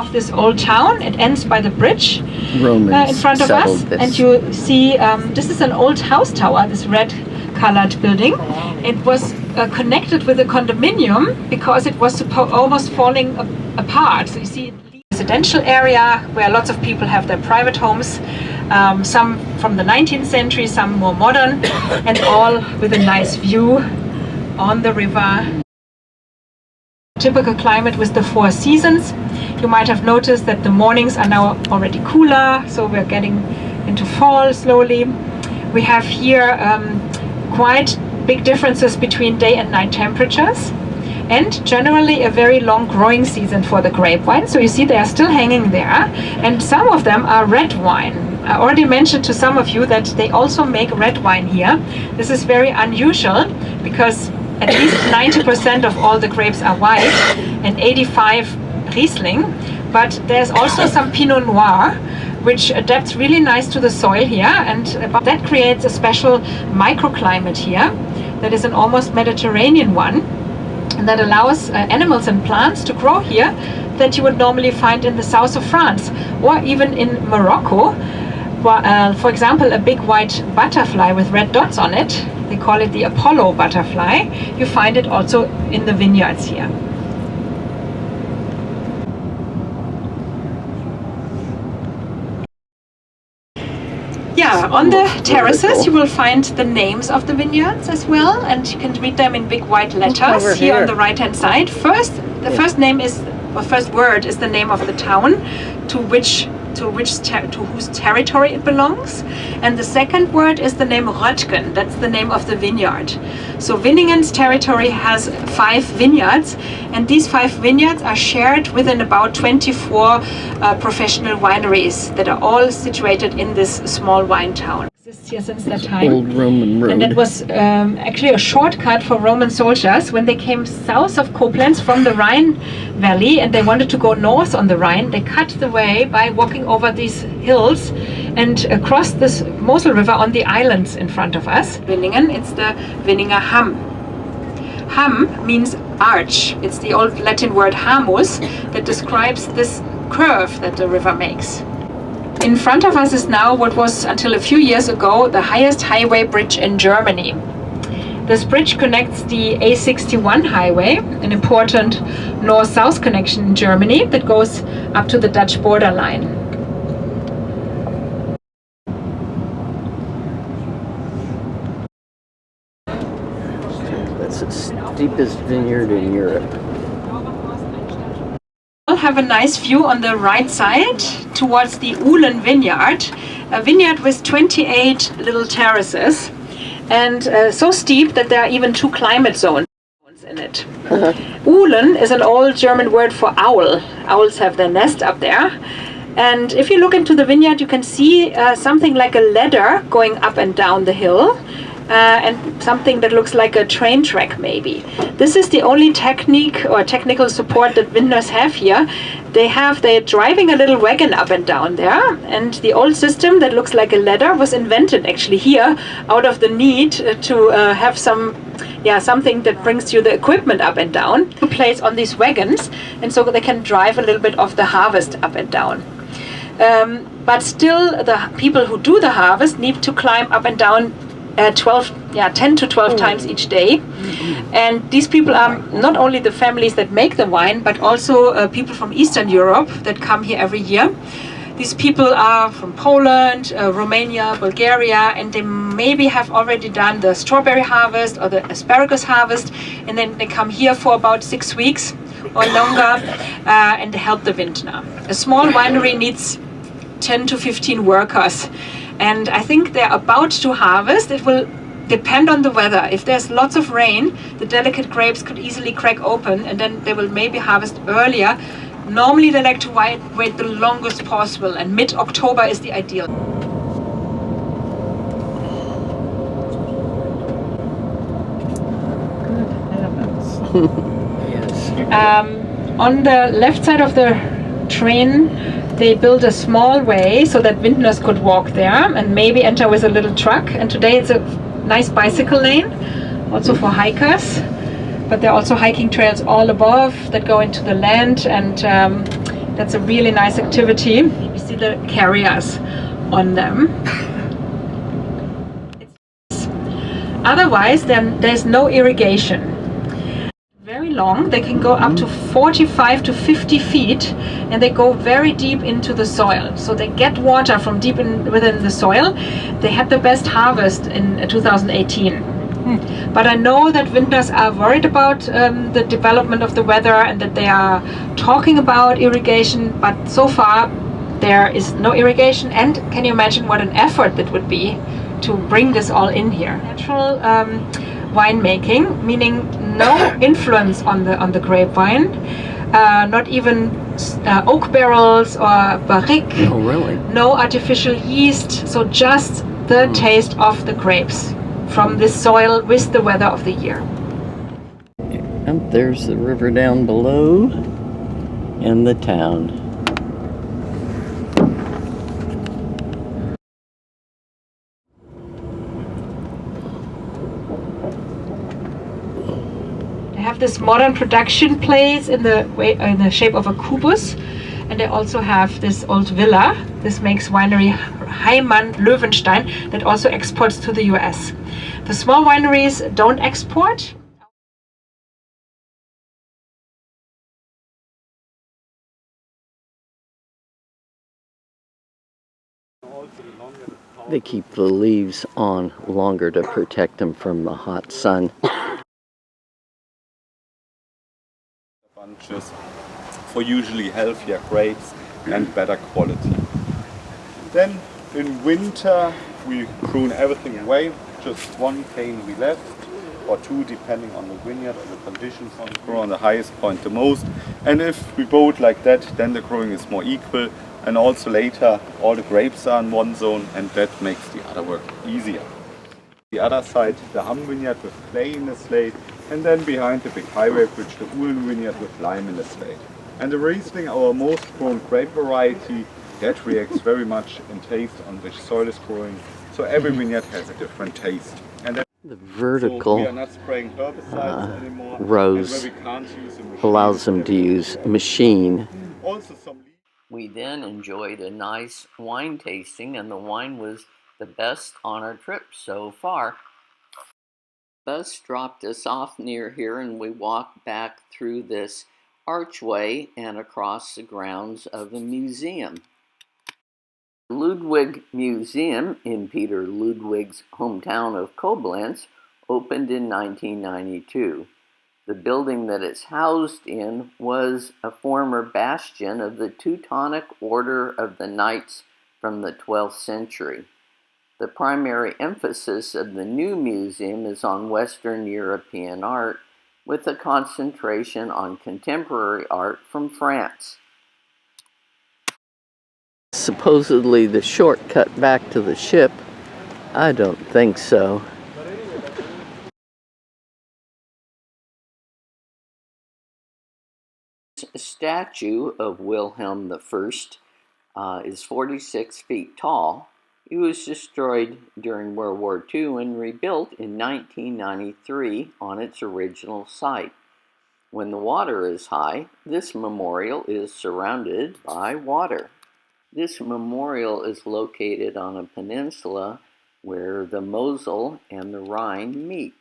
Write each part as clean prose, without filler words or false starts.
of this old town. It ends by the bridge in front of us. This. And you see, this is an old house tower, this red colored building. It was connected with a condominium because it was almost falling apart. So you see residential area where lots of people have their private homes, some from the 19th century, some more modern, and all with a nice view on the river. Typical climate with the 4 seasons. You might have noticed that the mornings are now already cooler, so we're getting into fall slowly. We have here quite big differences between day and night temperatures, and generally a very long growing season for the grapevine. So you see they are still hanging there, and some of them are red wine. I already mentioned to some of you that they also make red wine here. This is very unusual because at least 90% of all the grapes are white and 85 Riesling, but there's also some Pinot Noir, which adapts really nice to the soil here, and that creates a special microclimate here that is an almost Mediterranean one, and that allows animals and plants to grow here that you would normally find in the south of France or even in Morocco. For example, a big white butterfly with red dots on it, they call it the Apollo butterfly. You find it also in the vineyards here. Yeah, on the terraces you will find the names of the vineyards as well, and you can read them in big white letters here on the right hand side. The first word is the name of the town to whose territory it belongs, and the second word is the name Röttgen. That's the name of the vineyard. So Winningen's territory has 5 vineyards, and these 5 vineyards are shared within about 24 professional wineries that are all situated in this small wine town. Exists here since that time. Old Roman road. And it was actually a shortcut for Roman soldiers when they came south of Koblenz from the Rhine Valley and they wanted to go north on the Rhine. They cut the way by walking over these hills and across this Moselle River on the islands in front of us. Winningen, it's the Winninger Hamm. Hamm means arch. It's the old Latin word hamus that describes this curve that the river makes. In front of us is now what was until a few years ago the highest highway bridge in Germany. This bridge connects the A61 highway, an important north-south connection in Germany that goes up to the Dutch borderline. That's the steepest vineyard in Europe. We'll have a nice view on the right side towards the Uhlen vineyard, a vineyard with 28 little terraces, and so steep that there are even 2 climate zones in it. Uhlen is an old German word for owl. Owls have their nest up there. And if you look into the vineyard, you can see something like a ladder going up and down the hill. And something that looks like a train track maybe. This is the only technique or technical support that vintners have here. They're driving a little wagon up and down there, and the old system that looks like a ladder was invented actually here out of the need to have something that brings you the equipment up and down to place on these wagons, and so they can drive a little bit of the harvest up and down. But still, the people who do the harvest need to climb up and down 10 to 12 times each day. And these people are not only the families that make the wine, but also people from Eastern Europe that come here every year. These people are from Poland, Romania, Bulgaria, and they maybe have already done the strawberry harvest or the asparagus harvest, and then they come here for about 6 weeks or longer and they help the vintner. A small winery needs 10 to 15 workers. And I think they're about to harvest. It will depend on the weather. If there's lots of rain, the delicate grapes could easily crack open, and then they will maybe harvest earlier. Normally they like to wait the longest possible, and mid-October is the ideal. Yes. On the left side of the train, they built a small way so that vintners could walk there and maybe enter with a little truck. And today it's a nice bicycle lane, also for hikers. But there are also hiking trails all above that go into the land, and That's a really nice activity. You see the carriers on them. Otherwise, then there's no irrigation. Very long, they can go up to 45 to 50 feet, and they go very deep into the soil. So they get water from deep within the soil. They had the best harvest in 2018. But I know that vintners are worried about the development of the weather and that they are talking about irrigation, but so far there is no irrigation. And can you imagine what an effort that would be to bring this all in here? Natural winemaking, meaning no influence on the grapevine, not even oak barrels or barrique. Oh, really? No artificial yeast, so just the taste of the grapes from this soil with the weather of the year. And there's the river down below and the town. They have this modern production place in the shape of a kubus, and they also have this old villa. This makes winery Heimann Löwenstein that also exports to the US. The small wineries don't export. They keep the leaves on longer to protect them from the hot sun. Bunches for usually healthier grapes and better quality. Then in winter we prune everything away, just one cane we left, or two depending on the vineyard or the conditions. On grow on the highest point the most, and if we bow it like that, then the growing is more equal, and also later all the grapes are in one zone, and that makes the other work easier. The other side, the Hamm vineyard with clay in the slate, and then behind the big highway bridge, the Uhlen vineyard with lime in the slate. And the Riesling, our most grown grape variety, that reacts very much in taste on which soil is growing. So every vineyard has a different taste. And then The vertical so we are not spraying herbicides anymore, rows and where we can't use a machine, allows them to use machine. also some. We then enjoyed a nice wine tasting, and the wine was the best on our trip so far. Bus dropped us off near here, and we walked back through this archway and across the grounds of the museum. The Ludwig Museum in Peter Ludwig's hometown of Koblenz opened in 1992. The building that it's housed in was a former bastion of the Teutonic Order of the Knights from the 12th century. The primary emphasis of the new museum is on Western European art, with a concentration on contemporary art from France. Supposedly the shortcut back to the ship. I don't think so. A statue of Wilhelm I is 46 feet tall. It was destroyed during World War II and rebuilt in 1993 on its original site. When the water is high, this memorial is surrounded by water. This memorial is located on a peninsula where the Moselle and the Rhine meet.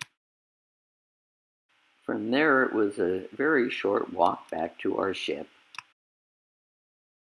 From there, it was a very short walk back to our ship.